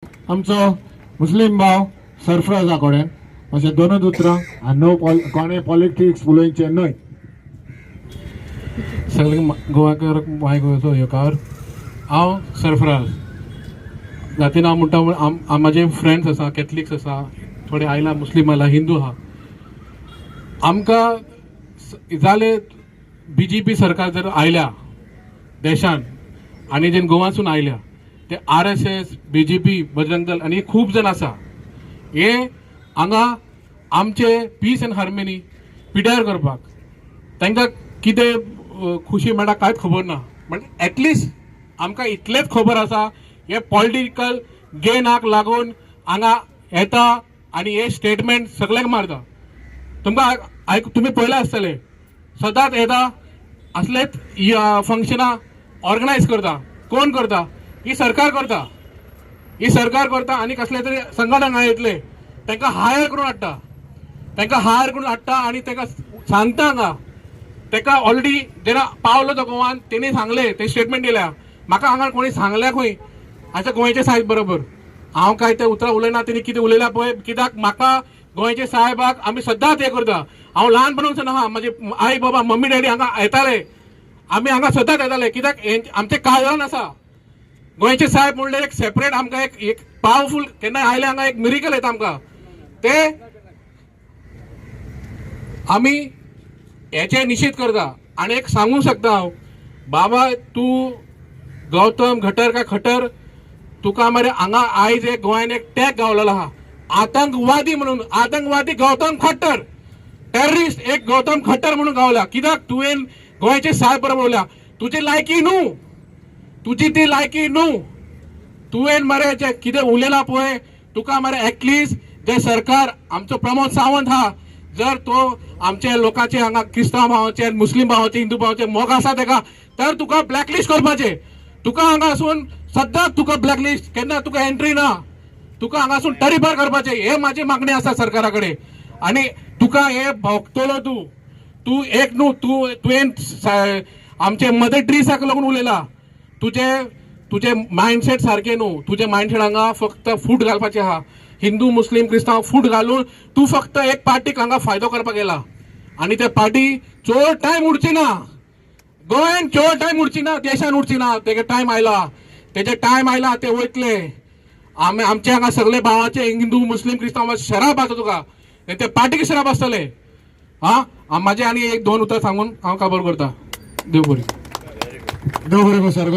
आमचो मुस्लिम भाव सरफराजा कडेन अशें दोनूच उतरां आनी नो कोणें पॉलिटिक्स उलोवचें न्हय. सगळे गोवाकार माय गोंयचो येकार हांव सरफराज जातीन हांव म्हणटा म्हाजे फ्रेंड्स आसा कॅथलिक्स आसा थोडे आयला मुस्लीम आयला हिंदू आहा. आमकां जाले BJP सरकार जर आयल्या देशान आनी जे गोवासून आयल्या ते RSS BJP बजरंग दल आनी खूब जण आसा हे हांगा आमचे पीस एंड हार्मनी पिड्यार करपाक तांकां कितें खुशी मेळटा कांयच खबर ना. म्हणजे एटलिस्ट आमकां इतलेंच खबर आसा हे पॉलिटिकल गेनाक लागून हांगा येता आनी हे स्टेटमेंट सगळ्यांक मारता. तुमकां तुमी पळयलें आसतलें सदांच येता असलेच फंक्शनां ऑर्गनायज करता. कोण करता? ही सरकार करता. ही सरकार करता आनी कसले तरी संघटना हांगा येतले तांकां हायर करून हाडटा आनी तांकां सांगता हांगा ताका ऑलरेडी जेन्ना पावलो तो गोवान तेणी सांगले ते स्टेटमेंट दिल्या म्हाका हांगा कोणी सांगल्या खंय हाच्या गोंयचे साहेब बरोबर हांव काय ते उतरां उलयना तेणी कितें उलयल्या पळय कित्याक म्हाका गोंयचे साहेबाक आमी सदांच हे करता. हांव ल्हानपणासून आहा म्हाजे आई बाबा मम्मी डॅडी हांगा येताले आमी हांगा सदांच येताले कित्याक आमचें काळजान आसा. गोंयचे साहेब म्हणल्यार एक सेपरेट आमकां एक पावरफूल केन्ना आयले हांगा एक मिरेकल येता आमकां ते आमी हेचे निषेध करता. आनी एक सांगूंक शकता हांव बाबा तूं गौतम घटर काय खटर तुका मरे हांगा आयज एक गोंयान एक टॅग गावलेलो आहा आतंकवादी म्हणून. आतंकवादी गौतम खट्टर टेररिस्ट एक गौतम खट्टर म्हणून गावला. कित्याक तुवें गोंयचे साहेब बरोबर उलयला तुजी लायकी न्हू तुजी ती लायकी न्हू. तुवें मरे जे कितें उलयला पळय तुका मरे एटलिस्ट जे सरकार आमचो प्रमोद सावंत आहा जर तो आमच्या लोकांचे हांगा क्रिस्तांव भावाचे मुस्लिम भावाचे हिंदू भावाचे मोग आसा ताका तर तुका ब्लॅकलिस्ट करपाचे. तुका हांगासून सद्दां तुका ब्लॅकलिस्ट केन्ना तुका एंट्री ना. तुका हांगासून टरीफार करपाचे हे म्हाजी मागणी आसा सरकारा कडेन. आनी तुका हे भोगतलो तूं एक न्हू तुवें आमचे मदर टेरेसाक लागून उलयला. तुजे मायंडसेट सारके न्हू. तुजे मायंडसेट हांगा फक्त फूट घालपाचें आहा. हिंदू मुस्लिम क्रिस्तांव फूट घालून तूं फक्त एक पार्टीक हांगा फायदो करपाक गेला आनी ते पार्टी चड टायम उरची ना. गोंयान चड टायम उरची ना देशान उरची ना. तेगे टायम आयला ते वयतले. आमचे हांगा सगळे भावाचे हिंदू मुस्लिम क्रिस्तांव शराब आसा तुका ते पार्टीक शराब आसतले. म्हाजे आनी एक दोन उतर सांगून हांव काबार करता. देव बरें सर.